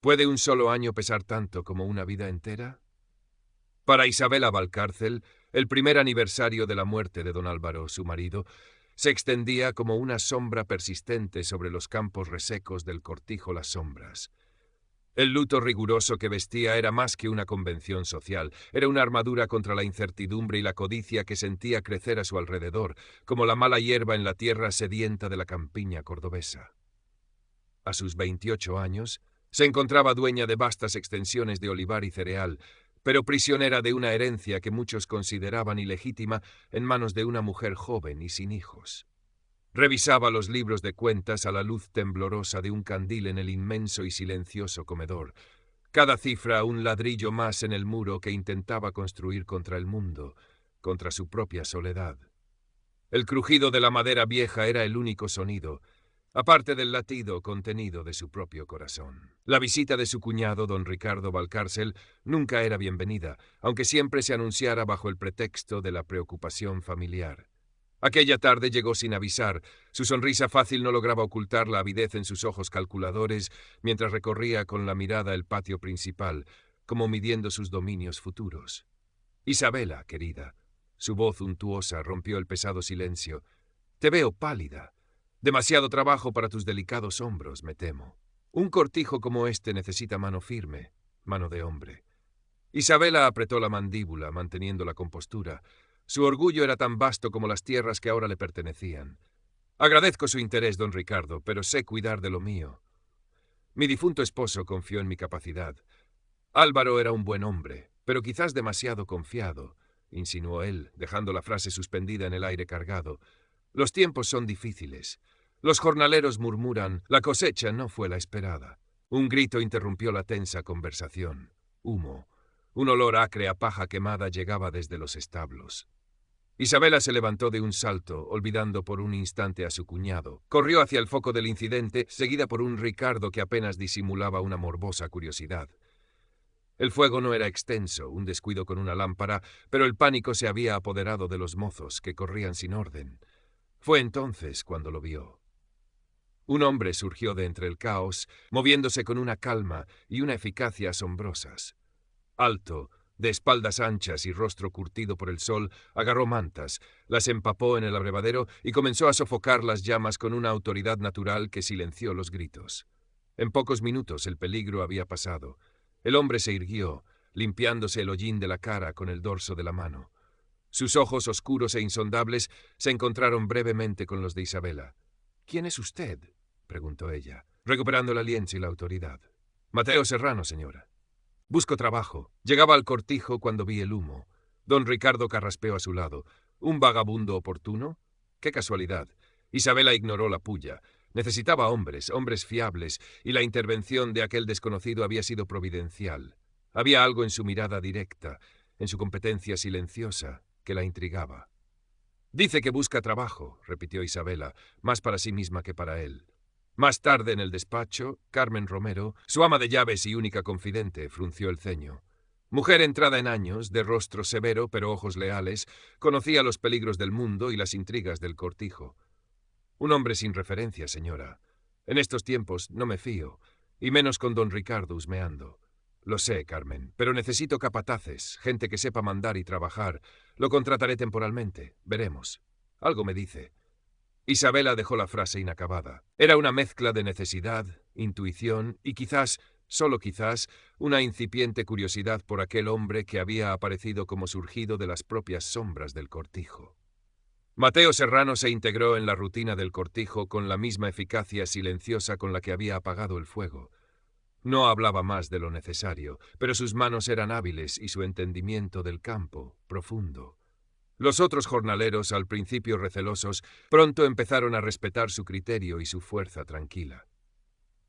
¿Puede un solo año pesar tanto como una vida entera? Para Isabela Valcárcel, el primer aniversario de la muerte de don Álvaro, su marido, se extendía como una sombra persistente sobre los campos resecos del Cortijo Las Sombras. El luto riguroso que vestía era más que una convención social, era una armadura contra la incertidumbre y la codicia que sentía crecer a su alrededor, como la mala hierba en la tierra sedienta de la campiña cordobesa. A sus 28 años, se encontraba dueña de vastas extensiones de olivar y cereal, pero prisionera de una herencia que muchos consideraban ilegítima en manos de una mujer joven y sin hijos. Revisaba los libros de cuentas a la luz temblorosa de un candil en el inmenso y silencioso comedor, cada cifra un ladrillo más en el muro que intentaba construir contra el mundo, contra su propia soledad. El crujido de la madera vieja era el único sonido, aparte del latido contenido de su propio corazón. La visita de su cuñado, don Ricardo Valcárcel, nunca era bienvenida, aunque siempre se anunciara bajo el pretexto de la preocupación familiar. Aquella tarde llegó sin avisar. Su sonrisa fácil no lograba ocultar la avidez en sus ojos calculadores mientras recorría con la mirada el patio principal, como midiendo sus dominios futuros. Isabela, querida. Su voz untuosa rompió el pesado silencio. Te veo pálida. Demasiado trabajo para tus delicados hombros, me temo. Un cortijo como este necesita mano firme, mano de hombre. Isabela apretó la mandíbula, manteniendo la compostura. Su orgullo era tan vasto como las tierras que ahora le pertenecían. Agradezco su interés, don Ricardo, pero sé cuidar de lo mío. Mi difunto esposo confió en mi capacidad. Álvaro era un buen hombre, pero quizás demasiado confiado, insinuó él, dejando la frase suspendida en el aire cargado. Los tiempos son difíciles. Los jornaleros murmuran, la cosecha no fue la esperada. Un grito interrumpió la tensa conversación. Humo. Un olor acre a paja quemada llegaba desde los establos. Isabela se levantó de un salto, olvidando por un instante a su cuñado. Corrió hacia el foco del incidente, seguida por un Ricardo que apenas disimulaba una morbosa curiosidad. El fuego no era extenso, un descuido con una lámpara, pero el pánico se había apoderado de los mozos, que corrían sin orden. Fue entonces cuando lo vio. Un hombre surgió de entre el caos, moviéndose con una calma y una eficacia asombrosas. Alto, de espaldas anchas y rostro curtido por el sol, agarró mantas, las empapó en el abrevadero y comenzó a sofocar las llamas con una autoridad natural que silenció los gritos. En pocos minutos el peligro había pasado. El hombre se irguió, limpiándose el hollín de la cara con el dorso de la mano. Sus ojos oscuros e insondables se encontraron brevemente con los de Isabela. «¿Quién es usted?», preguntó ella, recuperando el aliento y la autoridad. «Mateo Serrano, señora». «Busco trabajo. Llegaba al cortijo cuando vi el humo». Don Ricardo carraspeó a su lado. «¿Un vagabundo oportuno?». «Qué casualidad». Isabela ignoró la pulla. Necesitaba hombres, hombres fiables, y la intervención de aquel desconocido había sido providencial. Había algo en su mirada directa, en su competencia silenciosa, que la intrigaba. «Dice que busca trabajo», repitió Isabela, más para sí misma que para él. Más tarde en el despacho, Carmen Romero, su ama de llaves y única confidente, frunció el ceño. Mujer entrada en años, de rostro severo pero ojos leales, conocía los peligros del mundo y las intrigas del cortijo. «Un hombre sin referencia, señora. En estos tiempos no me fío, y menos con don Ricardo husmeando. Lo sé, Carmen, pero necesito capataces, gente que sepa mandar y trabajar. Lo contrataré temporalmente. Veremos. Algo me dice». Isabela dejó la frase inacabada. Era una mezcla de necesidad, intuición y quizás, solo quizás, una incipiente curiosidad por aquel hombre que había aparecido como surgido de las propias sombras del cortijo. Mateo Serrano se integró en la rutina del cortijo con la misma eficacia silenciosa con la que había apagado el fuego. No hablaba más de lo necesario, pero sus manos eran hábiles y su entendimiento del campo, profundo. Los otros jornaleros, al principio recelosos, pronto empezaron a respetar su criterio y su fuerza tranquila.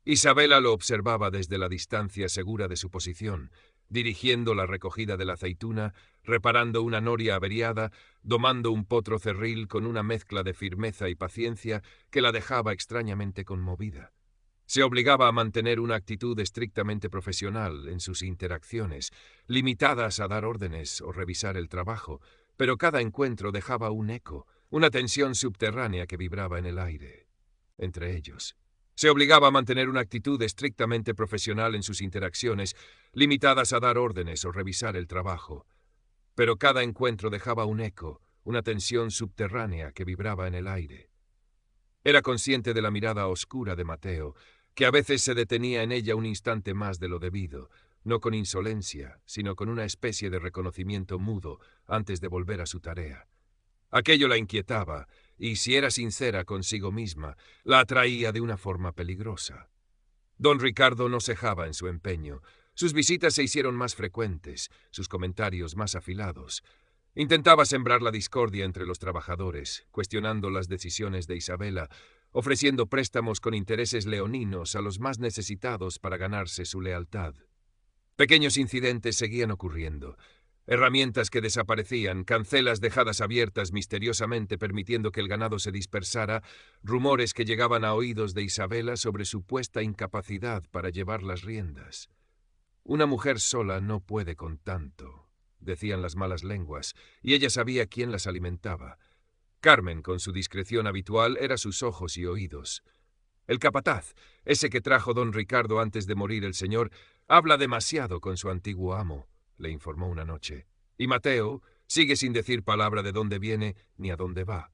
Isabela lo observaba desde la distancia segura de su posición, dirigiendo la recogida de la aceituna, reparando una noria averiada, domando un potro cerril con una mezcla de firmeza y paciencia que la dejaba extrañamente conmovida. Se obligaba a mantener una actitud estrictamente profesional en sus interacciones, limitadas a dar órdenes o revisar el trabajo, pero cada encuentro dejaba un eco, una tensión subterránea que vibraba en el aire. Entre ellos. Se obligaba a mantener una actitud estrictamente profesional en sus interacciones, limitadas a dar órdenes o revisar el trabajo. Pero cada encuentro dejaba un eco, una tensión subterránea que vibraba en el aire. Era consciente de la mirada oscura de Mateo, que a veces se detenía en ella un instante más de lo debido, no con insolencia, sino con una especie de reconocimiento mudo antes de volver a su tarea. Aquello la inquietaba, y si era sincera consigo misma, la atraía de una forma peligrosa. Don Ricardo no cejaba en su empeño. Sus visitas se hicieron más frecuentes, sus comentarios más afilados. Intentaba sembrar la discordia entre los trabajadores, cuestionando las decisiones de Isabela, ofreciendo préstamos con intereses leoninos a los más necesitados para ganarse su lealtad. Pequeños incidentes seguían ocurriendo. Herramientas que desaparecían, cancelas dejadas abiertas misteriosamente permitiendo que el ganado se dispersara, rumores que llegaban a oídos de Isabela sobre supuesta incapacidad para llevar las riendas. Una mujer sola no puede con tanto, decían las malas lenguas, y ella sabía quién las alimentaba. Carmen, con su discreción habitual, era sus ojos y oídos. El capataz, ese que trajo don Ricardo antes de morir el señor, habla demasiado con su antiguo amo, le informó una noche. Y Mateo sigue sin decir palabra de dónde viene ni a dónde va.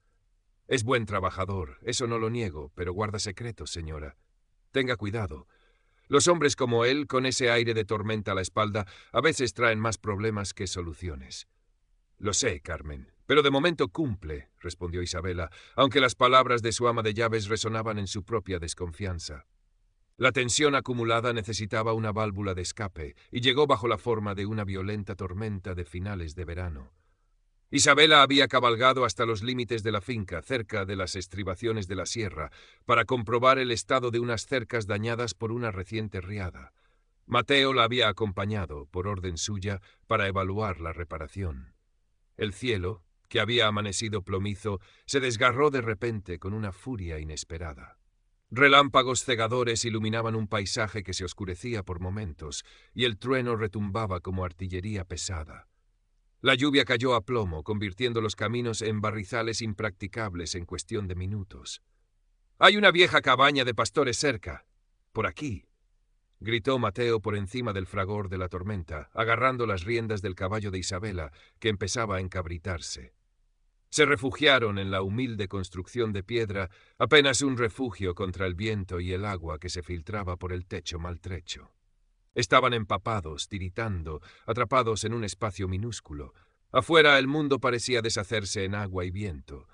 Es buen trabajador, eso no lo niego, pero guarda secretos, señora. Tenga cuidado. Los hombres como él, con ese aire de tormenta a la espalda, a veces traen más problemas que soluciones. Lo sé, Carmen, pero de momento cumple, respondió Isabela, aunque las palabras de su ama de llaves resonaban en su propia desconfianza. La tensión acumulada necesitaba una válvula de escape, y llegó bajo la forma de una violenta tormenta de finales de verano. Isabela había cabalgado hasta los límites de la finca, cerca de las estribaciones de la sierra, para comprobar el estado de unas cercas dañadas por una reciente riada. Mateo la había acompañado, por orden suya, para evaluar la reparación. El cielo, que había amanecido plomizo, se desgarró de repente con una furia inesperada. Relámpagos cegadores iluminaban un paisaje que se oscurecía por momentos, y el trueno retumbaba como artillería pesada. La lluvia cayó a plomo, convirtiendo los caminos en barrizales impracticables en cuestión de minutos. «Hay una vieja cabaña de pastores cerca. Por aquí», gritó Mateo por encima del fragor de la tormenta, agarrando las riendas del caballo de Isabela, que empezaba a encabritarse. Se refugiaron en la humilde construcción de piedra, apenas un refugio contra el viento y el agua que se filtraba por el techo maltrecho. Estaban empapados, tiritando, atrapados en un espacio minúsculo. Afuera el mundo parecía deshacerse en agua y viento.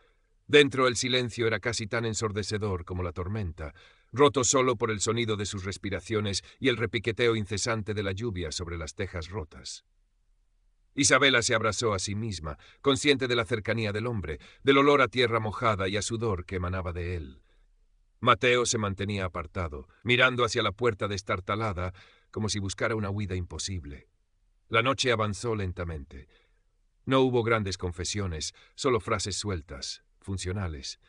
Dentro el silencio era casi tan ensordecedor como la tormenta, roto solo por el sonido de sus respiraciones y el repiqueteo incesante de la lluvia sobre las tejas rotas. Isabela se abrazó a sí misma, consciente de la cercanía del hombre, del olor a tierra mojada y a sudor que emanaba de él. Mateo se mantenía apartado, mirando hacia la puerta destartalada, como si buscara una huida imposible. La noche avanzó lentamente. No hubo grandes confesiones, solo frases sueltas, funcionales.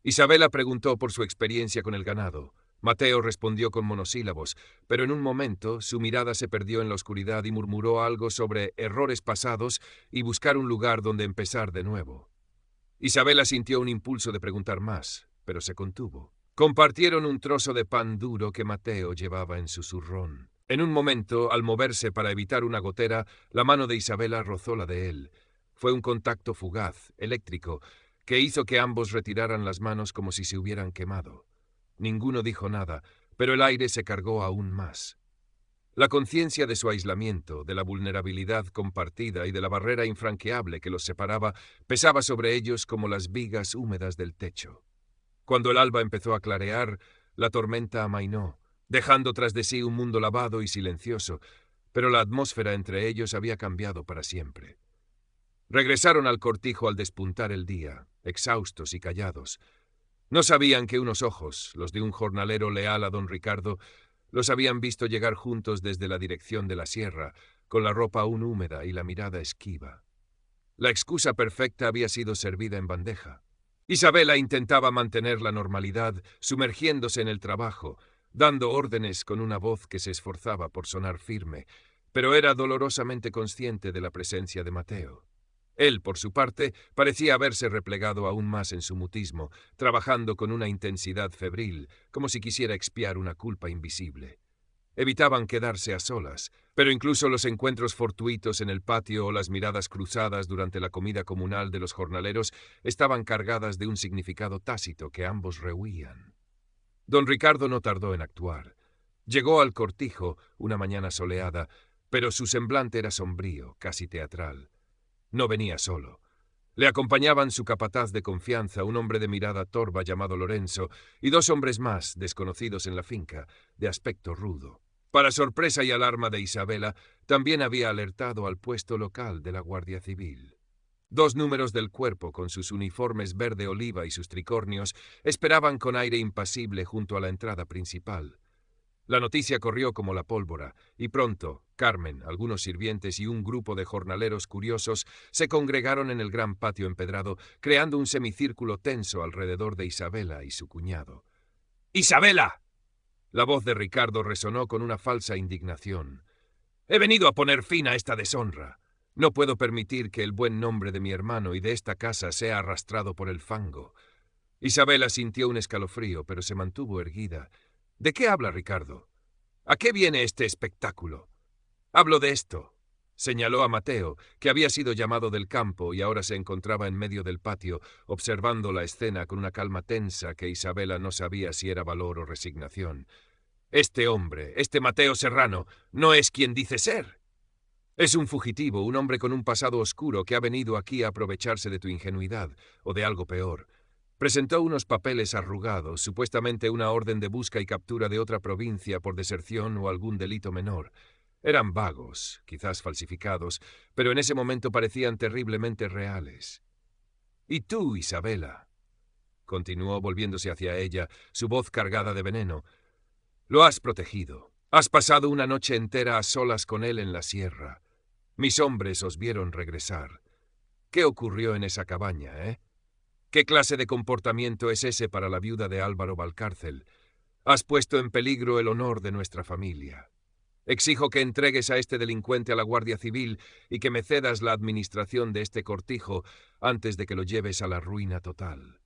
Isabela preguntó por su experiencia con el ganado. Mateo respondió con monosílabos, pero en un momento su mirada se perdió en la oscuridad y murmuró algo sobre errores pasados y buscar un lugar donde empezar de nuevo. Isabela sintió un impulso de preguntar más, pero se contuvo. Compartieron un trozo de pan duro que Mateo llevaba en su zurrón. En un momento, al moverse para evitar una gotera, la mano de Isabela rozó la de él. Fue un contacto fugaz, eléctrico, que hizo que ambos retiraran las manos como si se hubieran quemado. Ninguno dijo nada, pero el aire se cargó aún más. La conciencia de su aislamiento, de la vulnerabilidad compartida y de la barrera infranqueable que los separaba, pesaba sobre ellos como las vigas húmedas del techo. Cuando el alba empezó a clarear, la tormenta amainó, dejando tras de sí un mundo lavado y silencioso, pero la atmósfera entre ellos había cambiado para siempre. Regresaron al cortijo al despuntar el día, exhaustos y callados. No sabían que unos ojos, los de un jornalero leal a don Ricardo, los habían visto llegar juntos desde la dirección de la sierra, con la ropa aún húmeda y la mirada esquiva. La excusa perfecta había sido servida en bandeja. Isabela intentaba mantener la normalidad, sumergiéndose en el trabajo, dando órdenes con una voz que se esforzaba por sonar firme, pero era dolorosamente consciente de la presencia de Mateo. Él, por su parte, parecía haberse replegado aún más en su mutismo, trabajando con una intensidad febril, como si quisiera expiar una culpa invisible. Evitaban quedarse a solas, pero incluso los encuentros fortuitos en el patio o las miradas cruzadas durante la comida comunal de los jornaleros estaban cargadas de un significado tácito que ambos rehuían. Don Ricardo no tardó en actuar. Llegó al cortijo una mañana soleada, pero su semblante era sombrío, casi teatral. No venía solo. Le acompañaban su capataz de confianza, un hombre de mirada torva llamado Lorenzo, y dos hombres más, desconocidos en la finca, de aspecto rudo. Para sorpresa y alarma de Isabela, también había alertado al puesto local de la Guardia Civil. Dos números del cuerpo, con sus uniformes verde oliva y sus tricornios, esperaban con aire impasible junto a la entrada principal. La noticia corrió como la pólvora, y pronto Carmen, algunos sirvientes y un grupo de jornaleros curiosos se congregaron en el gran patio empedrado, creando un semicírculo tenso alrededor de Isabela y su cuñado. ¡Isabela! La voz de Ricardo resonó con una falsa indignación. He venido a poner fin a esta deshonra. No puedo permitir que el buen nombre de mi hermano y de esta casa sea arrastrado por el fango. Isabela sintió un escalofrío, pero se mantuvo erguida. ¿De qué habla Ricardo? ¿A qué viene este espectáculo? Hablo de esto. Señaló a Mateo, que había sido llamado del campo y ahora se encontraba en medio del patio, observando la escena con una calma tensa que Isabela no sabía si era valor o resignación. Este hombre, este Mateo Serrano, no es quien dice ser. Es un fugitivo, un hombre con un pasado oscuro que ha venido aquí a aprovecharse de tu ingenuidad, o de algo peor. Presentó unos papeles arrugados, supuestamente una orden de busca y captura de otra provincia por deserción o algún delito menor. Eran vagos, quizás falsificados, pero en ese momento parecían terriblemente reales. «¿Y tú, Isabela?», continuó volviéndose hacia ella, su voz cargada de veneno. «Lo has protegido. Has pasado una noche entera a solas con él en la sierra. Mis hombres os vieron regresar. ¿Qué ocurrió en esa cabaña, ¿Qué clase de comportamiento es ese para la viuda de Álvaro Valcárcel? Has puesto en peligro el honor de nuestra familia. Exijo que entregues a este delincuente a la Guardia Civil y que me cedas la administración de este cortijo antes de que lo lleves a la ruina total».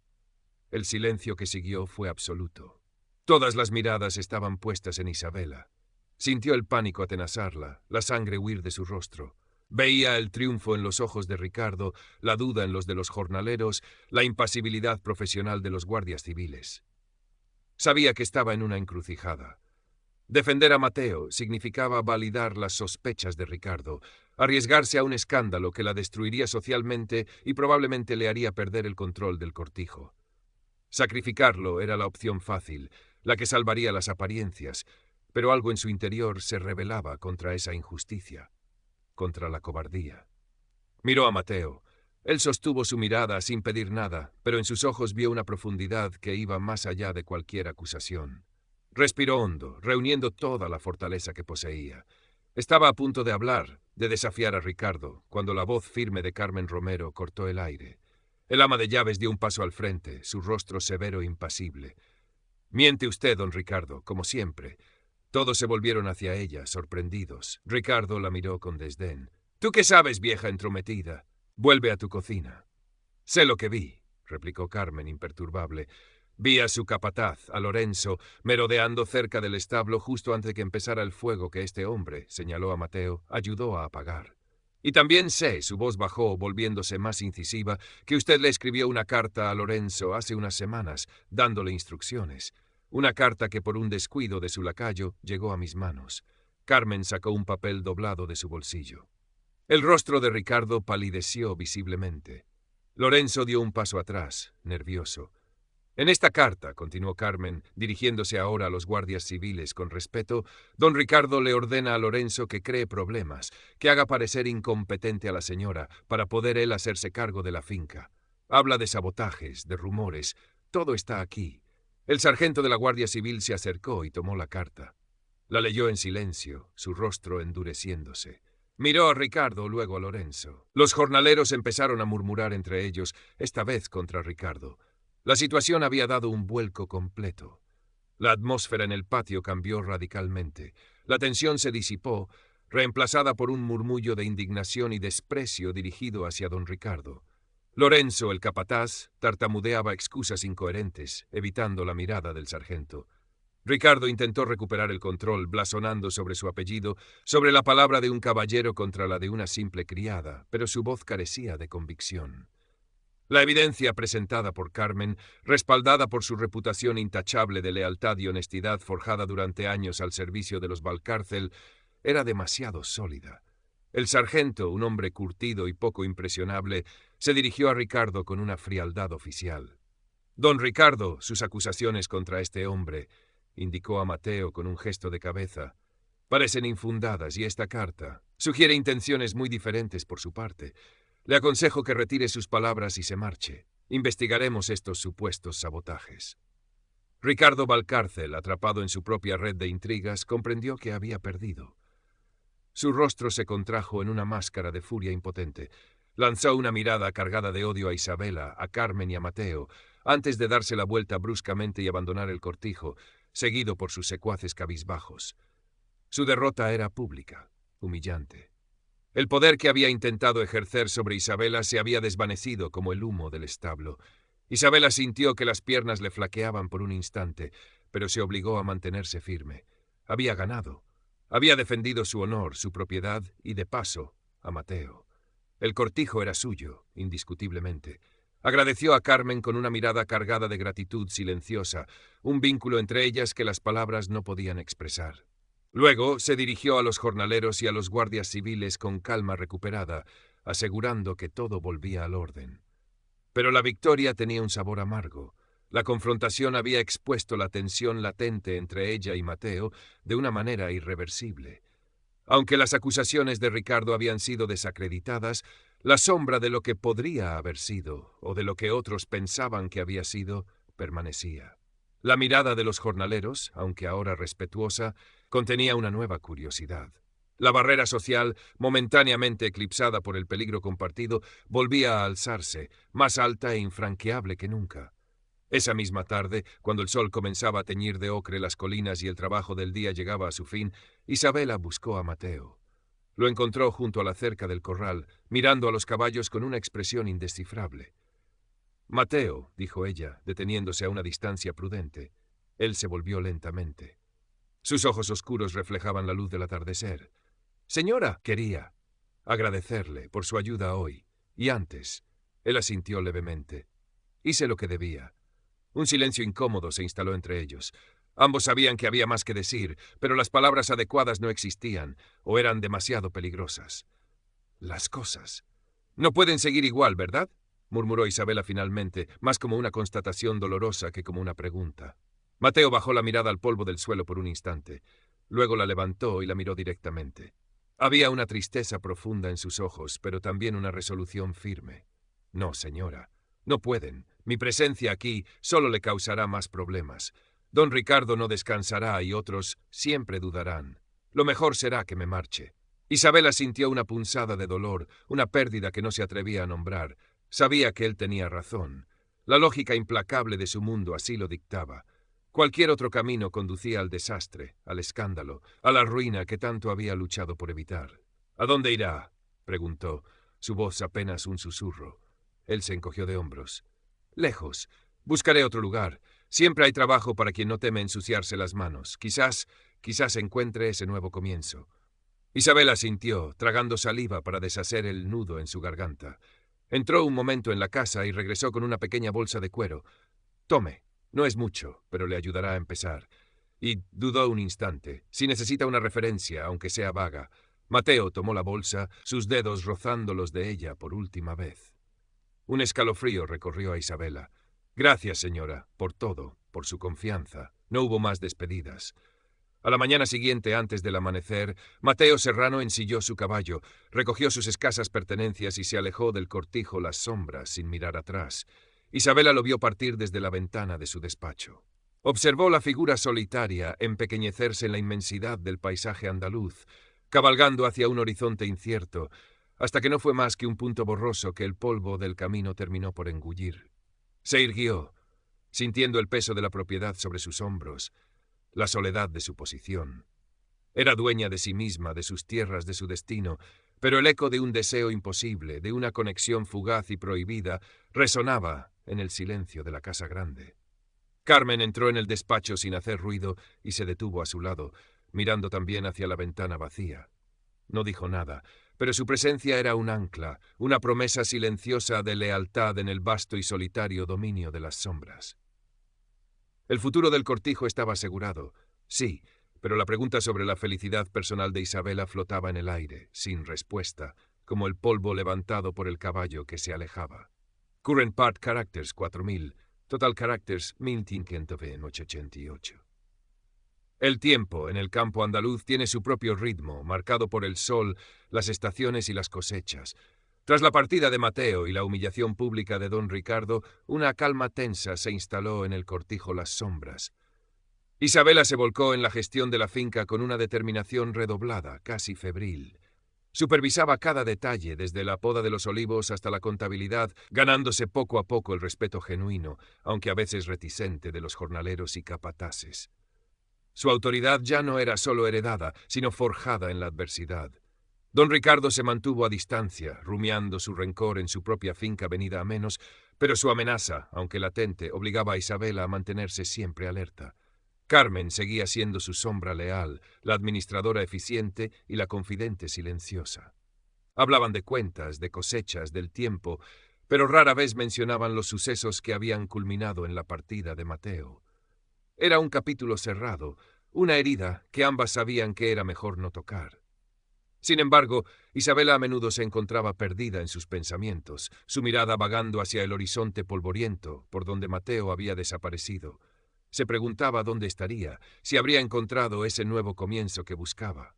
El silencio que siguió fue absoluto. Todas las miradas estaban puestas en Isabela. Sintió el pánico atenazarla, la sangre huir de su rostro. Veía el triunfo en los ojos de Ricardo, la duda en los de los jornaleros, la impasibilidad profesional de los guardias civiles. Sabía que estaba en una encrucijada. Defender a Mateo significaba validar las sospechas de Ricardo, arriesgarse a un escándalo que la destruiría socialmente y probablemente le haría perder el control del cortijo. Sacrificarlo era la opción fácil, la que salvaría las apariencias, pero algo en su interior se rebelaba contra esa injusticia, contra la cobardía. Miró a Mateo. Él sostuvo su mirada sin pedir nada, pero en sus ojos vio una profundidad que iba más allá de cualquier acusación. Respiró hondo, reuniendo toda la fortaleza que poseía. Estaba a punto de hablar, de desafiar a Ricardo, cuando la voz firme de Carmen Romero cortó el aire. El ama de llaves dio un paso al frente, su rostro severo e impasible. «Miente usted, don Ricardo, como siempre». Todos se volvieron hacia ella, sorprendidos. Ricardo la miró con desdén. «¿Tú qué sabes, vieja entrometida? Vuelve a tu cocina». «Sé lo que vi», replicó Carmen, imperturbable. «Vi a su capataz, a Lorenzo, merodeando cerca del establo justo antes de que empezara el fuego que este hombre», señaló a Mateo, «ayudó a apagar. Y también sé», su voz bajó, volviéndose más incisiva, «que usted le escribió una carta a Lorenzo hace unas semanas, dándole instrucciones. Una carta que por un descuido de su lacayo llegó a mis manos». Carmen sacó un papel doblado de su bolsillo. El rostro de Ricardo palideció visiblemente. Lorenzo dio un paso atrás, nervioso. «En esta carta», continuó Carmen, dirigiéndose ahora a los guardias civiles con respeto, «don Ricardo le ordena a Lorenzo que cree problemas, que haga parecer incompetente a la señora, para poder él hacerse cargo de la finca. Habla de sabotajes, de rumores. Todo está aquí». El sargento de la Guardia Civil se acercó y tomó la carta. La leyó en silencio, su rostro endureciéndose. Miró a Ricardo, luego a Lorenzo. Los jornaleros empezaron a murmurar entre ellos, esta vez contra Ricardo. La situación había dado un vuelco completo. La atmósfera en el patio cambió radicalmente. La tensión se disipó, reemplazada por un murmullo de indignación y desprecio dirigido hacia don Ricardo. Lorenzo, el capataz, tartamudeaba excusas incoherentes, evitando la mirada del sargento. Ricardo intentó recuperar el control, blasonando sobre su apellido, sobre la palabra de un caballero contra la de una simple criada, pero su voz carecía de convicción. La evidencia presentada por Carmen, respaldada por su reputación intachable de lealtad y honestidad forjada durante años al servicio de los Valcárcel, era demasiado sólida. El sargento, un hombre curtido y poco impresionable, se dirigió a Ricardo con una frialdad oficial. «Don Ricardo, sus acusaciones contra este hombre», indicó a Mateo con un gesto de cabeza, «parecen infundadas y esta carta sugiere intenciones muy diferentes por su parte. Le aconsejo que retire sus palabras y se marche. Investigaremos estos supuestos sabotajes». Ricardo Valcárcel, atrapado en su propia red de intrigas, comprendió que había perdido. Su rostro se contrajo en una máscara de furia impotente. Lanzó una mirada cargada de odio a Isabela, a Carmen y a Mateo, antes de darse la vuelta bruscamente y abandonar el cortijo, seguido por sus secuaces cabizbajos. Su derrota era pública, humillante. El poder que había intentado ejercer sobre Isabela se había desvanecido como el humo del establo. Isabela sintió que las piernas le flaqueaban por un instante, pero se obligó a mantenerse firme. Había ganado. Había defendido su honor, su propiedad y, de paso, a Mateo. El cortijo era suyo, indiscutiblemente. Agradeció a Carmen con una mirada cargada de gratitud silenciosa, un vínculo entre ellas que las palabras no podían expresar. Luego se dirigió a los jornaleros y a los guardias civiles con calma recuperada, asegurando que todo volvía al orden. Pero la victoria tenía un sabor amargo. La confrontación había expuesto la tensión latente entre ella y Mateo de una manera irreversible. Aunque las acusaciones de Ricardo habían sido desacreditadas, la sombra de lo que podría haber sido, o de lo que otros pensaban que había sido, permanecía. La mirada de los jornaleros, aunque ahora respetuosa, contenía una nueva curiosidad. La barrera social, momentáneamente eclipsada por el peligro compartido, volvía a alzarse, más alta e infranqueable que nunca. Esa misma tarde, cuando el sol comenzaba a teñir de ocre las colinas y el trabajo del día llegaba a su fin, Isabela buscó a Mateo. Lo encontró junto a la cerca del corral, mirando a los caballos con una expresión indescifrable. «Mateo», dijo ella, deteniéndose a una distancia prudente. Él se volvió lentamente. Sus ojos oscuros reflejaban la luz del atardecer. «Señora», quería agradecerle por su ayuda hoy. Y antes. Él asintió levemente. Hice lo que debía. Un silencio incómodo se instaló entre ellos. Ambos sabían que había más que decir, pero las palabras adecuadas no existían, o eran demasiado peligrosas. Las cosas no pueden seguir igual, ¿verdad?, murmuró Isabela finalmente, más como una constatación dolorosa que como una pregunta. Mateo bajó la mirada al polvo del suelo por un instante. Luego la levantó y la miró directamente. Había una tristeza profunda en sus ojos, pero también una resolución firme. «No, señora, no pueden. Mi presencia aquí solo le causará más problemas. Don Ricardo no descansará y otros siempre dudarán. Lo mejor será que me marche». Isabela sintió una punzada de dolor, una pérdida que no se atrevía a nombrar. Sabía que él tenía razón. La lógica implacable de su mundo así lo dictaba. Cualquier otro camino conducía al desastre, al escándalo, a la ruina que tanto había luchado por evitar. «¿A dónde irá?», preguntó, su voz apenas un susurro. Él se encogió de hombros. «Lejos. Buscaré otro lugar. Siempre hay trabajo para quien no teme ensuciarse las manos. Quizás encuentre ese nuevo comienzo». Isabela sintió, tragando saliva para deshacer el nudo en su garganta. Entró un momento en la casa y regresó con una pequeña bolsa de cuero. «Tome. No es mucho, pero le ayudará a empezar». Y dudó un instante. Si necesita una referencia, aunque sea vaga. Mateo tomó la bolsa, sus dedos rozando los de ella por última vez. Un escalofrío recorrió a Isabela. «Gracias, señora, por todo, por su confianza». No hubo más despedidas. A la mañana siguiente, antes del amanecer, Mateo Serrano ensilló su caballo, recogió sus escasas pertenencias y se alejó del cortijo las sombras sin mirar atrás. Isabela lo vio partir desde la ventana de su despacho. Observó la figura solitaria empequeñecerse en la inmensidad del paisaje andaluz, cabalgando hacia un horizonte incierto, hasta que no fue más que un punto borroso que el polvo del camino terminó por engullir. Se irguió, sintiendo el peso de la propiedad sobre sus hombros, la soledad de su posición. Era dueña de sí misma, de sus tierras, de su destino, pero el eco de un deseo imposible, de una conexión fugaz y prohibida, resonaba en el silencio de la casa grande. Carmen entró en el despacho sin hacer ruido y se detuvo a su lado, mirando también hacia la ventana vacía. No dijo nada, pero su presencia era un ancla, una promesa silenciosa de lealtad en el vasto y solitario dominio de las sombras. El futuro del cortijo estaba asegurado, sí, pero la pregunta sobre la felicidad personal de Isabela flotaba en el aire, sin respuesta, como el polvo levantado por el caballo que se alejaba. Current Part Characters 4000, Total Characters 1588. El tiempo en el campo andaluz tiene su propio ritmo, marcado por el sol, las estaciones y las cosechas. Tras la partida de Mateo y la humillación pública de don Ricardo, una calma tensa se instaló en el cortijo Las Sombras. Isabela se volcó en la gestión de la finca con una determinación redoblada, casi febril. Supervisaba cada detalle, desde la poda de los olivos hasta la contabilidad, ganándose poco a poco el respeto genuino, aunque a veces reticente, de los jornaleros y capataces. Su autoridad ya no era solo heredada, sino forjada en la adversidad. Don Ricardo se mantuvo a distancia, rumiando su rencor en su propia finca venida a menos, pero su amenaza, aunque latente, obligaba a Isabela a mantenerse siempre alerta. Carmen seguía siendo su sombra leal, la administradora eficiente y la confidente silenciosa. Hablaban de cuentas, de cosechas, del tiempo, pero rara vez mencionaban los sucesos que habían culminado en la partida de Mateo. Era un capítulo cerrado, una herida que ambas sabían que era mejor no tocar. Sin embargo, Isabela a menudo se encontraba perdida en sus pensamientos, su mirada vagando hacia el horizonte polvoriento, por donde Mateo había desaparecido. Se preguntaba dónde estaría, si habría encontrado ese nuevo comienzo que buscaba.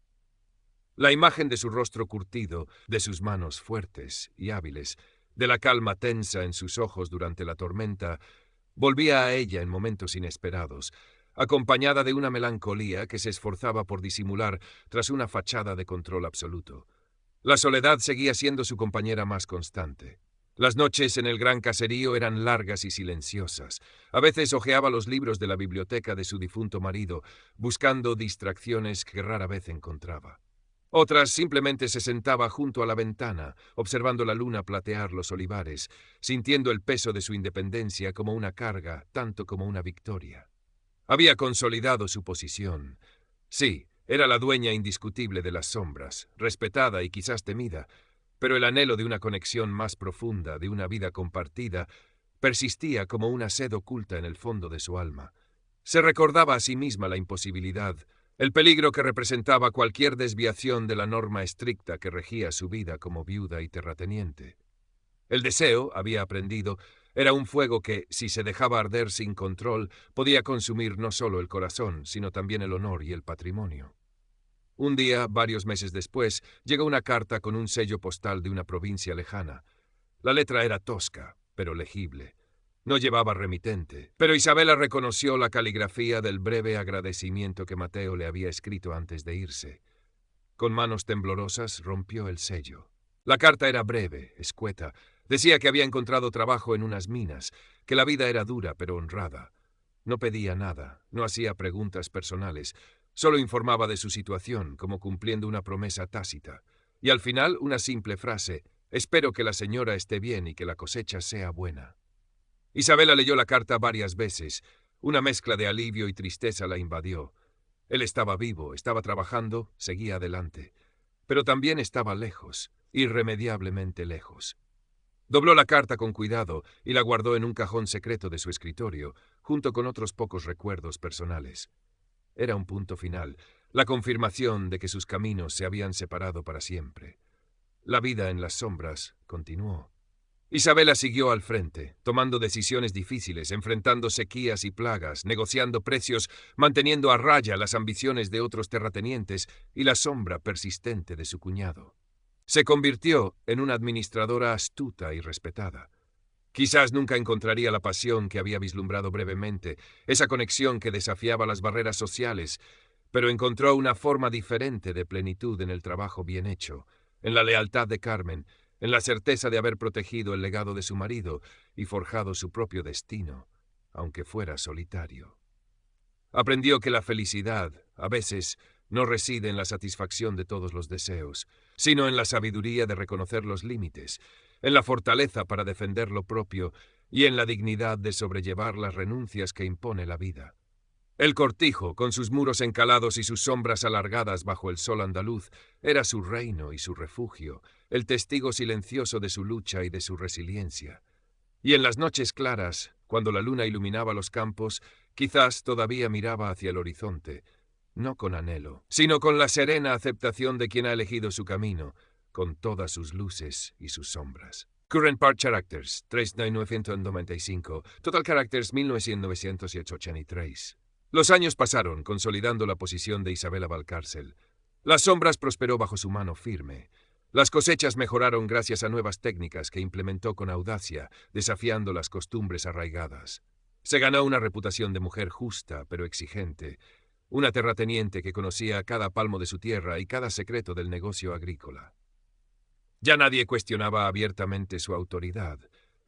La imagen de su rostro curtido, de sus manos fuertes y hábiles, de la calma tensa en sus ojos durante la tormenta, volvía a ella en momentos inesperados, acompañada de una melancolía que se esforzaba por disimular tras una fachada de control absoluto. La soledad seguía siendo su compañera más constante. Las noches en el gran caserío eran largas y silenciosas. A veces hojeaba los libros de la biblioteca de su difunto marido, buscando distracciones que rara vez encontraba. Otras simplemente se sentaba junto a la ventana, observando la luna platear los olivares, sintiendo el peso de su independencia como una carga, tanto como una victoria. Había consolidado su posición. Sí, era la dueña indiscutible de las sombras, respetada y quizás temida, pero el anhelo de una conexión más profunda, de una vida compartida, persistía como una sed oculta en el fondo de su alma. Se recordaba a sí misma la imposibilidad, el peligro que representaba cualquier desviación de la norma estricta que regía su vida como viuda y terrateniente. El deseo, había aprendido, era un fuego que, si se dejaba arder sin control, podía consumir no solo el corazón, sino también el honor y el patrimonio. Un día, varios meses después, llegó una carta con un sello postal de una provincia lejana. La letra era tosca, pero legible. No llevaba remitente, pero Isabela reconoció la caligrafía del breve agradecimiento que Mateo le había escrito antes de irse. Con manos temblorosas rompió el sello. La carta era breve, escueta. Decía que había encontrado trabajo en unas minas, que la vida era dura pero honrada. No pedía nada, no hacía preguntas personales, solo informaba de su situación, como cumpliendo una promesa tácita. Y al final una simple frase: «Espero que la señora esté bien y que la cosecha sea buena». Isabela leyó la carta varias veces. Una mezcla de alivio y tristeza la invadió. Él estaba vivo, estaba trabajando, seguía adelante. Pero también estaba lejos, irremediablemente lejos. Dobló la carta con cuidado y la guardó en un cajón secreto de su escritorio, junto con otros pocos recuerdos personales. Era un punto final, la confirmación de que sus caminos se habían separado para siempre. La vida en las sombras continuó. Isabela siguió al frente, tomando decisiones difíciles, enfrentando sequías y plagas, negociando precios, manteniendo a raya las ambiciones de otros terratenientes y la sombra persistente de su cuñado. Se convirtió en una administradora astuta y respetada. Quizás nunca encontraría la pasión que había vislumbrado brevemente, esa conexión que desafiaba las barreras sociales, pero encontró una forma diferente de plenitud en el trabajo bien hecho, en la lealtad de Carmen, en la certeza de haber protegido el legado de su marido y forjado su propio destino, aunque fuera solitario. Aprendió que la felicidad, a veces, no reside en la satisfacción de todos los deseos, sino en la sabiduría de reconocer los límites, en la fortaleza para defender lo propio y en la dignidad de sobrellevar las renuncias que impone la vida. El cortijo, con sus muros encalados y sus sombras alargadas bajo el sol andaluz, era su reino y su refugio, el testigo silencioso de su lucha y de su resiliencia. Y en las noches claras, cuando la luna iluminaba los campos, quizás todavía miraba hacia el horizonte, no con anhelo, sino con la serena aceptación de quien ha elegido su camino, con todas sus luces y sus sombras. Current Part Characters, 3.995, Total Characters 1983. Los años pasaron, consolidando la posición de Isabella Valcárcel. Las sombras prosperó bajo su mano firme. Las cosechas mejoraron gracias a nuevas técnicas que implementó con audacia, desafiando las costumbres arraigadas. Se ganó una reputación de mujer justa, pero exigente, una terrateniente que conocía cada palmo de su tierra y cada secreto del negocio agrícola. Ya nadie cuestionaba abiertamente su autoridad.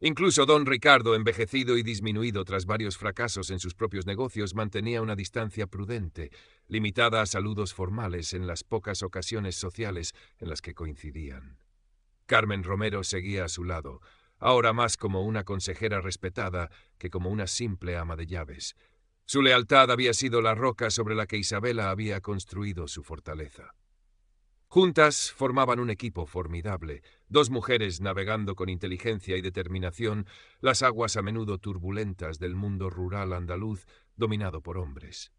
Incluso don Ricardo, envejecido y disminuido tras varios fracasos en sus propios negocios, mantenía una distancia prudente, limitada a saludos formales en las pocas ocasiones sociales en las que coincidían. Carmen Romero seguía a su lado, ahora más como una consejera respetada que como una simple ama de llaves. Su lealtad había sido la roca sobre la que Isabella había construido su fortaleza. Juntas formaban un equipo formidable, dos mujeres navegando con inteligencia y determinación las aguas a menudo turbulentas del mundo rural andaluz dominado por hombres.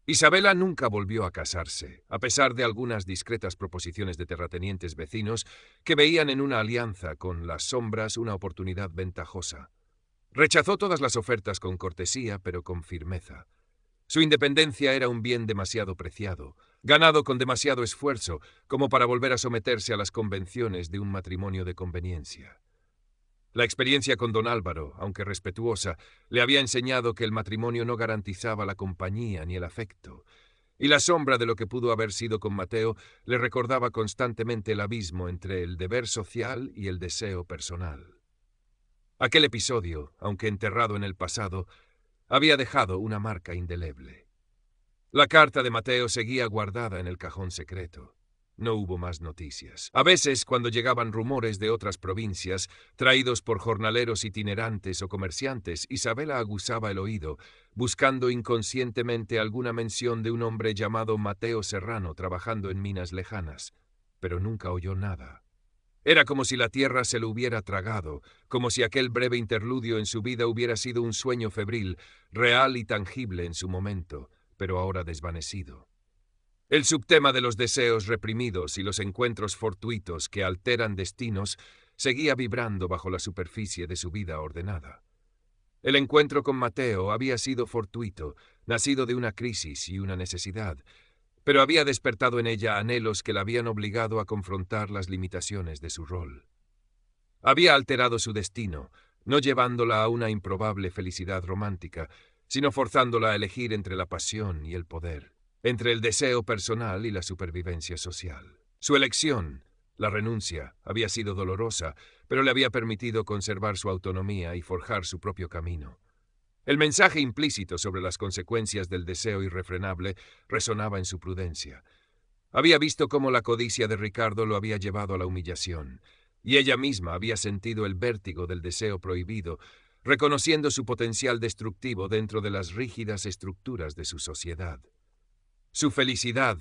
Isabella nunca volvió a casarse, a pesar de algunas discretas proposiciones de terratenientes vecinos que veían en una alianza con las sombras una oportunidad ventajosa. Rechazó todas las ofertas con cortesía, pero con firmeza. Su independencia era un bien demasiado preciado, ganado con demasiado esfuerzo, como para volver a someterse a las convenciones de un matrimonio de conveniencia. La experiencia con don Álvaro, aunque respetuosa, le había enseñado que el matrimonio no garantizaba la compañía ni el afecto, y la sombra de lo que pudo haber sido con Mateo le recordaba constantemente el abismo entre el deber social y el deseo personal. Aquel episodio, aunque enterrado en el pasado, había dejado una marca indeleble. La carta de Mateo seguía guardada en el cajón secreto. No hubo más noticias. A veces, cuando llegaban rumores de otras provincias, traídos por jornaleros itinerantes o comerciantes, Isabella aguzaba el oído, buscando inconscientemente alguna mención de un hombre llamado Mateo Serrano trabajando en minas lejanas, pero nunca oyó nada. Era como si la tierra se lo hubiera tragado, como si aquel breve interludio en su vida hubiera sido un sueño febril, real y tangible en su momento, pero ahora desvanecido. El subtema de los deseos reprimidos y los encuentros fortuitos que alteran destinos seguía vibrando bajo la superficie de su vida ordenada. El encuentro con Mateo había sido fortuito, nacido de una crisis y una necesidad, pero había despertado en ella anhelos que la habían obligado a confrontar las limitaciones de su rol. Había alterado su destino, no llevándola a una improbable felicidad romántica, sino forzándola a elegir entre la pasión y el poder, entre el deseo personal y la supervivencia social. Su elección, la renuncia, había sido dolorosa, pero le había permitido conservar su autonomía y forjar su propio camino. El mensaje implícito sobre las consecuencias del deseo irrefrenable resonaba en su prudencia. Había visto cómo la codicia de Ricardo lo había llevado a la humillación, y ella misma había sentido el vértigo del deseo prohibido, reconociendo su potencial destructivo dentro de las rígidas estructuras de su sociedad. Su felicidad,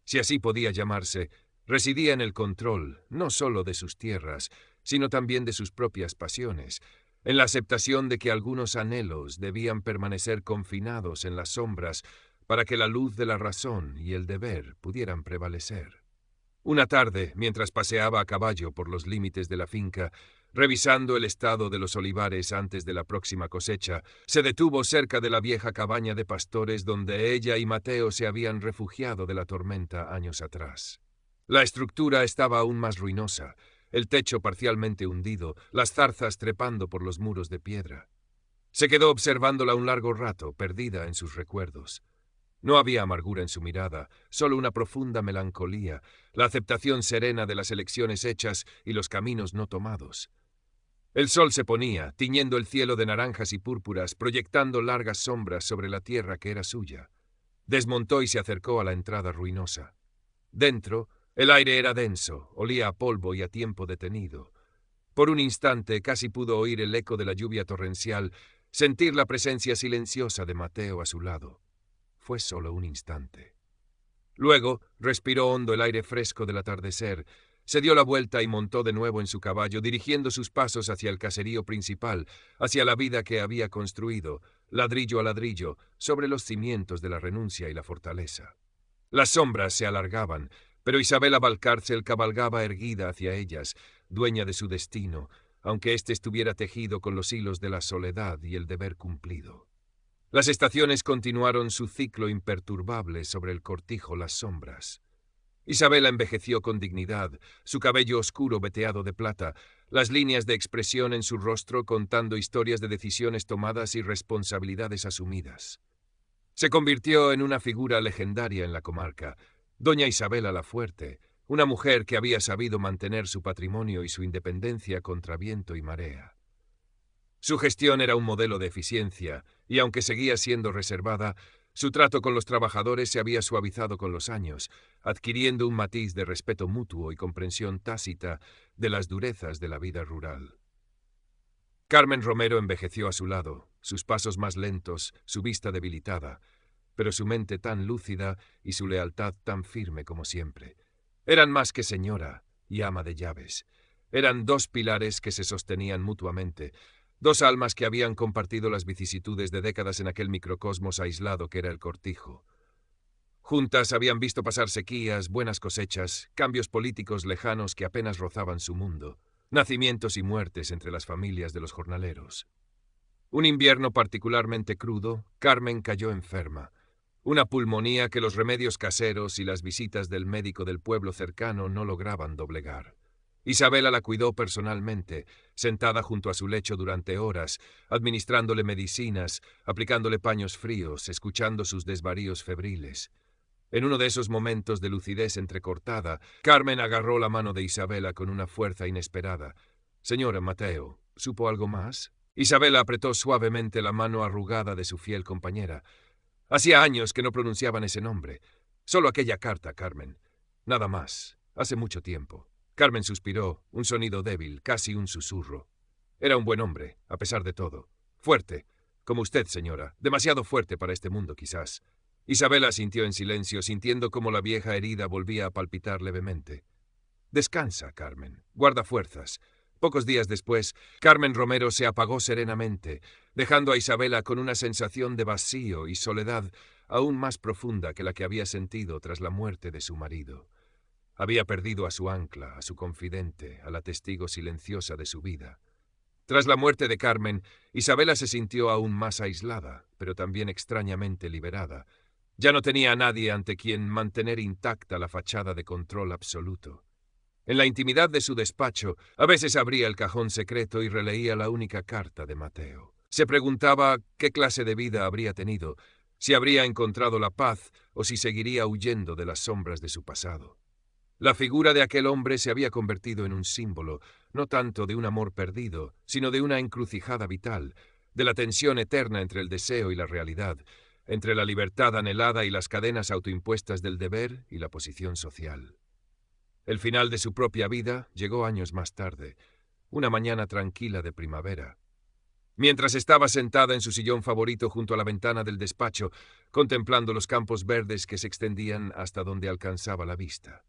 si así podía llamarse, residía en el control, no solo de sus tierras, sino también de sus propias pasiones, en la aceptación de que algunos anhelos debían permanecer confinados en las sombras para que la luz de la razón y el deber pudieran prevalecer. Una tarde, mientras paseaba a caballo por los límites de la finca, revisando el estado de los olivares antes de la próxima cosecha, se detuvo cerca de la vieja cabaña de pastores donde ella y Mateo se habían refugiado de la tormenta años atrás. La estructura estaba aún más ruinosa, el techo parcialmente hundido, las zarzas trepando por los muros de piedra. Se quedó observándola un largo rato, perdida en sus recuerdos. No había amargura en su mirada, solo una profunda melancolía, la aceptación serena de las elecciones hechas y los caminos no tomados. El sol se ponía, tiñendo el cielo de naranjas y púrpuras, proyectando largas sombras sobre la tierra que era suya. Desmontó y se acercó a la entrada ruinosa. Dentro, el aire era denso, olía a polvo y a tiempo detenido. Por un instante casi pudo oír el eco de la lluvia torrencial, sentir la presencia silenciosa de Mateo a su lado. Fue solo un instante. Luego respiró hondo el aire fresco del atardecer, se dio la vuelta y montó de nuevo en su caballo, dirigiendo sus pasos hacia el caserío principal, hacia la vida que había construido, ladrillo a ladrillo, sobre los cimientos de la renuncia y la fortaleza. Las sombras se alargaban, pero Isabela Valcárcel cabalgaba erguida hacia ellas, dueña de su destino, aunque éste estuviera tejido con los hilos de la soledad y el deber cumplido. Las estaciones continuaron su ciclo imperturbable sobre el cortijo Las Sombras. Isabela envejeció con dignidad, su cabello oscuro veteado de plata, las líneas de expresión en su rostro contando historias de decisiones tomadas y responsabilidades asumidas. Se convirtió en una figura legendaria en la comarca, doña Isabela la Fuerte, una mujer que había sabido mantener su patrimonio y su independencia contra viento y marea. Su gestión era un modelo de eficiencia, y aunque seguía siendo reservada, su trato con los trabajadores se había suavizado con los años, adquiriendo un matiz de respeto mutuo y comprensión tácita de las durezas de la vida rural. Carmen Romero envejeció a su lado, sus pasos más lentos, su vista debilitada, pero su mente tan lúcida y su lealtad tan firme como siempre. Eran más que señora y ama de llaves. Eran dos pilares que se sostenían mutuamente, dos almas que habían compartido las vicisitudes de décadas en aquel microcosmos aislado que era el cortijo. Juntas habían visto pasar sequías, buenas cosechas, cambios políticos lejanos que apenas rozaban su mundo, nacimientos y muertes entre las familias de los jornaleros. Un invierno particularmente crudo, Carmen cayó enferma. Una pulmonía que los remedios caseros y las visitas del médico del pueblo cercano no lograban doblegar. Isabela la cuidó personalmente, sentada junto a su lecho durante horas, administrándole medicinas, aplicándole paños fríos, escuchando sus desvaríos febriles. En uno de esos momentos de lucidez entrecortada, Carmen agarró la mano de Isabela con una fuerza inesperada. «Señora Mateo, ¿supo algo más?» Isabela apretó suavemente la mano arrugada de su fiel compañera. Hacía años que no pronunciaban ese nombre. Solo aquella carta, Carmen. Nada más. Hace mucho tiempo. Carmen suspiró, un sonido débil, casi un susurro. Era un buen hombre, a pesar de todo. Fuerte, como usted, señora. Demasiado fuerte para este mundo, quizás. Isabela asintió en silencio, sintiendo cómo la vieja herida volvía a palpitar levemente. Descansa, Carmen. Guarda fuerzas. Pocos días después, Carmen Romero se apagó serenamente, dejando a Isabela con una sensación de vacío y soledad aún más profunda que la que había sentido tras la muerte de su marido. Había perdido a su ancla, a su confidente, a la testigo silenciosa de su vida. Tras la muerte de Carmen, Isabela se sintió aún más aislada, pero también extrañamente liberada. Ya no tenía a nadie ante quien mantener intacta la fachada de control absoluto. En la intimidad de su despacho, a veces abría el cajón secreto y releía la única carta de Mateo. Se preguntaba qué clase de vida habría tenido, si habría encontrado la paz o si seguiría huyendo de las sombras de su pasado. La figura de aquel hombre se había convertido en un símbolo, no tanto de un amor perdido, sino de una encrucijada vital, de la tensión eterna entre el deseo y la realidad, entre la libertad anhelada y las cadenas autoimpuestas del deber y la posición social. El final de su propia vida llegó años más tarde, una mañana tranquila de primavera. Mientras estaba sentada en su sillón favorito junto a la ventana del despacho, contemplando los campos verdes que se extendían hasta donde alcanzaba la vista.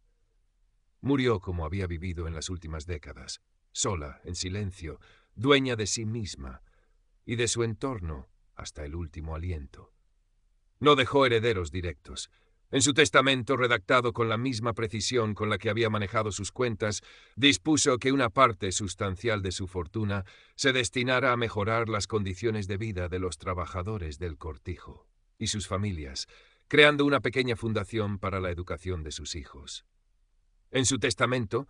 Murió como había vivido en las últimas décadas, sola, en silencio, dueña de sí misma y de su entorno hasta el último aliento. No dejó herederos directos. En su testamento, redactado con la misma precisión con la que había manejado sus cuentas, dispuso que una parte sustancial de su fortuna se destinara a mejorar las condiciones de vida de los trabajadores del cortijo y sus familias, creando una pequeña fundación para la educación de sus hijos. En su testamento,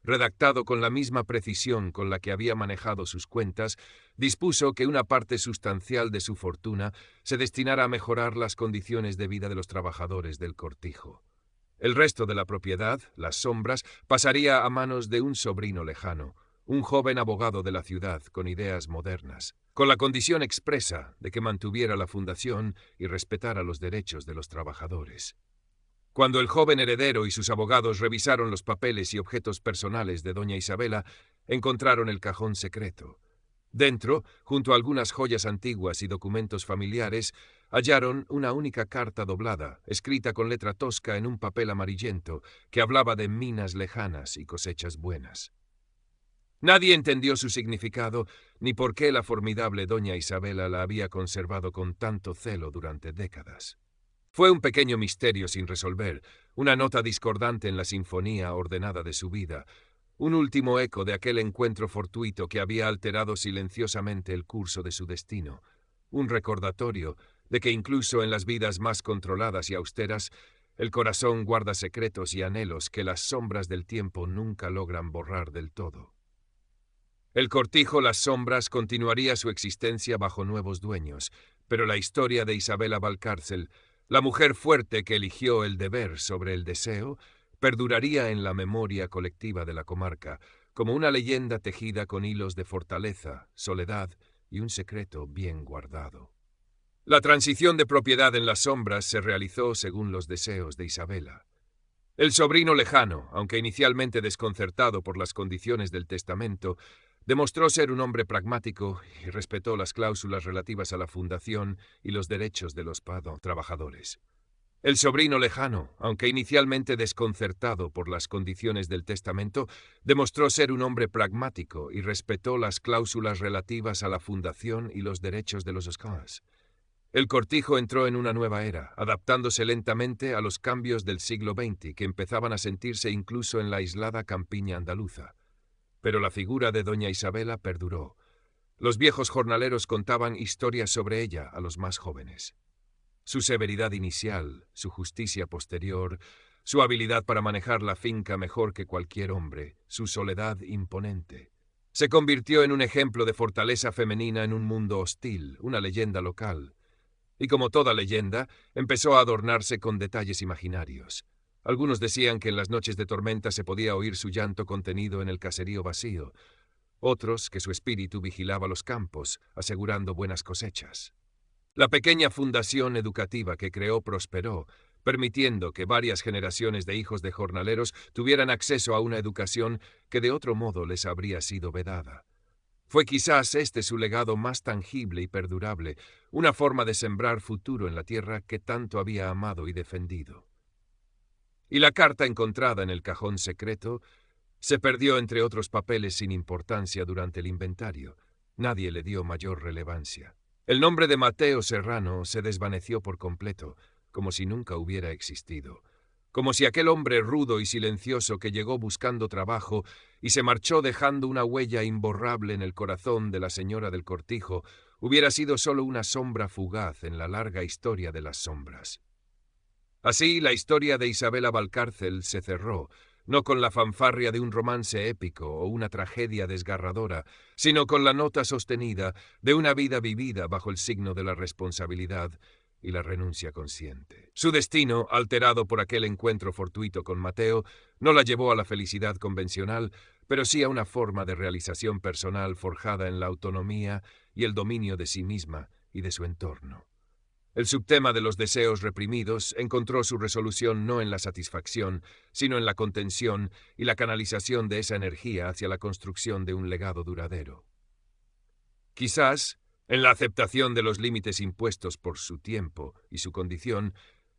redactado con la misma precisión con la que había manejado sus cuentas, dispuso que una parte sustancial de su fortuna se destinara a mejorar las condiciones de vida de los trabajadores del cortijo. El resto de la propiedad, Las Sombras, pasaría a manos de un sobrino lejano, un joven abogado de la ciudad con ideas modernas, con la condición expresa de que mantuviera la fundación y respetara los derechos de los trabajadores. Cuando el joven heredero y sus abogados revisaron los papeles y objetos personales de doña Isabela, encontraron el cajón secreto. Dentro, junto a algunas joyas antiguas y documentos familiares, hallaron una única carta doblada, escrita con letra tosca en un papel amarillento, que hablaba de minas lejanas y cosechas buenas. Nadie entendió su significado, ni por qué la formidable doña Isabela la había conservado con tanto celo durante décadas. Fue un pequeño misterio sin resolver, una nota discordante en la sinfonía ordenada de su vida, un último eco de aquel encuentro fortuito que había alterado silenciosamente el curso de su destino, un recordatorio de que incluso en las vidas más controladas y austeras, el corazón guarda secretos y anhelos que las sombras del tiempo nunca logran borrar del todo. El cortijo Las Sombras continuaría su existencia bajo nuevos dueños, pero la historia de Isabela Valcárcel, la mujer fuerte que eligió el deber sobre el deseo, perduraría en la memoria colectiva de la comarca, como una leyenda tejida con hilos de fortaleza, soledad y un secreto bien guardado. La transición de propiedad en Las Sombras se realizó según los deseos de Isabela. El sobrino lejano, aunque inicialmente desconcertado por las condiciones del testamento, demostró ser un hombre pragmático y respetó las cláusulas relativas a la fundación y los derechos de los trabajadores. El sobrino lejano, aunque inicialmente desconcertado por las condiciones del testamento, demostró ser un hombre pragmático y respetó las cláusulas relativas a la fundación y los derechos de los Scans. El cortijo entró en una nueva era, adaptándose lentamente a los cambios del siglo XX que empezaban a sentirse incluso en la aislada campiña andaluza. Pero la figura de doña Isabela perduró. Los viejos jornaleros contaban historias sobre ella a los más jóvenes. Su severidad inicial, su justicia posterior, su habilidad para manejar la finca mejor que cualquier hombre, su soledad imponente. Se convirtió en un ejemplo de fortaleza femenina en un mundo hostil, una leyenda local. Y como toda leyenda, empezó a adornarse con detalles imaginarios. Algunos decían que en las noches de tormenta se podía oír su llanto contenido en el caserío vacío. Otros que su espíritu vigilaba los campos, asegurando buenas cosechas. La pequeña fundación educativa que creó prosperó, permitiendo que varias generaciones de hijos de jornaleros tuvieran acceso a una educación que de otro modo les habría sido vedada. Fue quizás este su legado más tangible y perdurable, una forma de sembrar futuro en la tierra que tanto había amado y defendido. Y la carta encontrada en el cajón secreto se perdió entre otros papeles sin importancia durante el inventario. Nadie le dio mayor relevancia. El nombre de Mateo Serrano se desvaneció por completo, como si nunca hubiera existido. Como si aquel hombre rudo y silencioso que llegó buscando trabajo y se marchó dejando una huella imborrable en el corazón de la señora del cortijo hubiera sido solo una sombra fugaz en la larga historia de las sombras. Así, la historia de Isabela Valcárcel se cerró, no con la fanfarria de un romance épico o una tragedia desgarradora, sino con la nota sostenida de una vida vivida bajo el signo de la responsabilidad y la renuncia consciente. Su destino, alterado por aquel encuentro fortuito con Mateo, no la llevó a la felicidad convencional, pero sí a una forma de realización personal forjada en la autonomía y el dominio de sí misma y de su entorno. El subtema de los deseos reprimidos encontró su resolución no en la satisfacción, sino en la contención y la canalización de esa energía hacia la construcción de un legado duradero. Quizás, en la aceptación de los límites impuestos por su tiempo y su condición,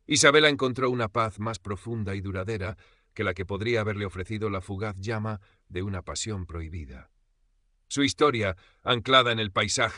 Isabela encontró una paz más profunda y duradera que la que podría haberle ofrecido la fugaz llama de una pasión prohibida. Su historia, anclada en el paisaje